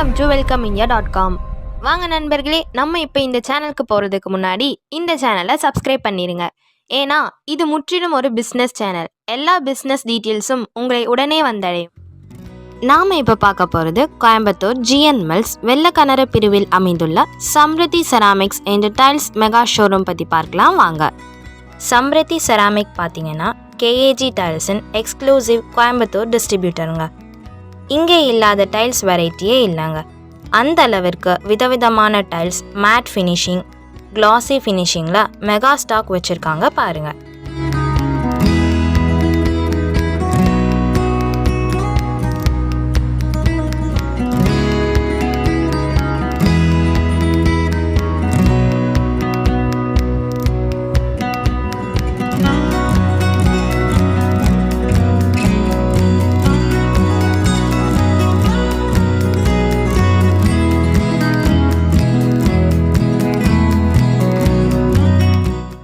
Welcome to welcomeindia.com. வாங்க நண்பர்களே, நம்ம இப்போ இந்த சேனலுக்கு போகிறதுக்கு முன்னாடி இந்த சேனலை சப்ஸ்கிரைப் பண்ணிடுங்க. ஏன்னா இது முற்றிலும் ஒரு பிஸ்னஸ் சேனல். எல்லா பிஸ்னஸ் டீட்டெயில்ஸும் உங்களை உடனே வந்தடையும். நாம் இப்போ பார்க்க போகிறது கோயம்புத்தூர் ஜிஎன் மில்ஸ் வெள்ளக்கணர பிரிவில் அமைந்துள்ள சம்ருதி செராமிக்ஸ் என்ற டைல்ஸ் மெகா ஷோரூம் பற்றி பார்க்கலாம் வாங்க. சம்ருதி செராமிக் பார்த்தீங்கன்னா கேஏஜி டைல்ஸின் எக்ஸ்க்ளூசிவ் கோயம்புத்தூர் டிஸ்ட்ரிபியூட்டருங்க. இங்கே இல்லாத டைல்ஸ் வெரைட்டியே இல்லைங்க. அந்த அளவிற்கு விதவிதமான டைல்ஸ், மேட் ஃபினிஷிங், கிளாசி ஃபினிஷிங்கில் மெகா ஸ்டாக் வச்சுருக்காங்க பாருங்கள்.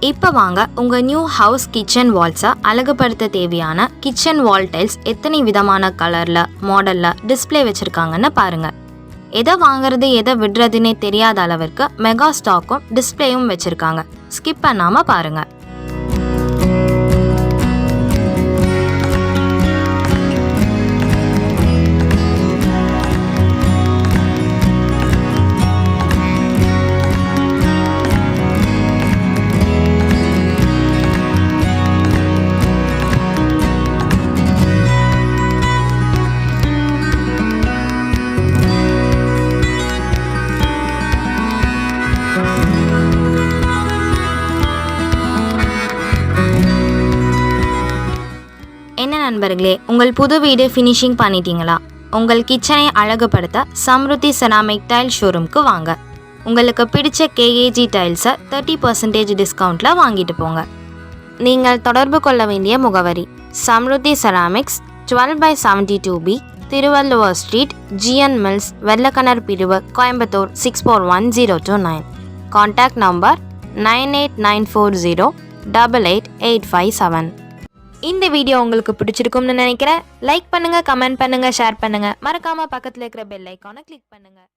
இப்போ வாங்க உங்கள் நியூ ஹவுஸ் கிச்சன் வால்ஸை அழகுபடுத்த தேவையான கிச்சன் வால் டைல்ஸ் எத்தனை விதமான கலரில், மாடலில் டிஸ்பிளே வச்சுருக்காங்கன்னு பாருங்கள். எதை வாங்குறது எதை விடுறதுன்னே தெரியாத அளவிற்கு மெகா ஸ்டாக்கும் டிஸ்பிளேயும் வச்சுருக்காங்க. ஸ்கிப் பண்ணாமல் பாருங்கள். என்ன நண்பர்களே, உங்கள் புது வீடு ஃபினிஷிங் பண்ணிட்டீங்களா? உங்கள் கிச்சனை அழகுபடுத்த சம்ருதி செராமிக் டைல் ஷோரூம்க்கு வாங்க. உங்களுக்கு பிடிச்ச கேஏஜி டைல்ஸை 30% டிஸ்கவுண்ட்டில் வாங்கிட்டு போங்க. நீங்கள் தொடர்பு கொள்ள வேண்டிய முகவரி Samruddhi ceramics, 12/72B, Thiruvalluvar street, GN mills, Vellakinar பிரிவு, கோயம்புத்தூர் 641029. Contact number 9894088857. இந்த வீடியோ உங்களுக்கு பிடிச்சிருக்கும்னு நினைக்கிறேன். லைக் பண்ணுங்கள், கமெண்ட் பண்ணுங்கள், ஷேர் பண்ணுங்கள். மறக்காமல் பக்கத்தில் இருக்கிற பெல் ஐக்கானை கிளிக் பண்ணுங்கள்.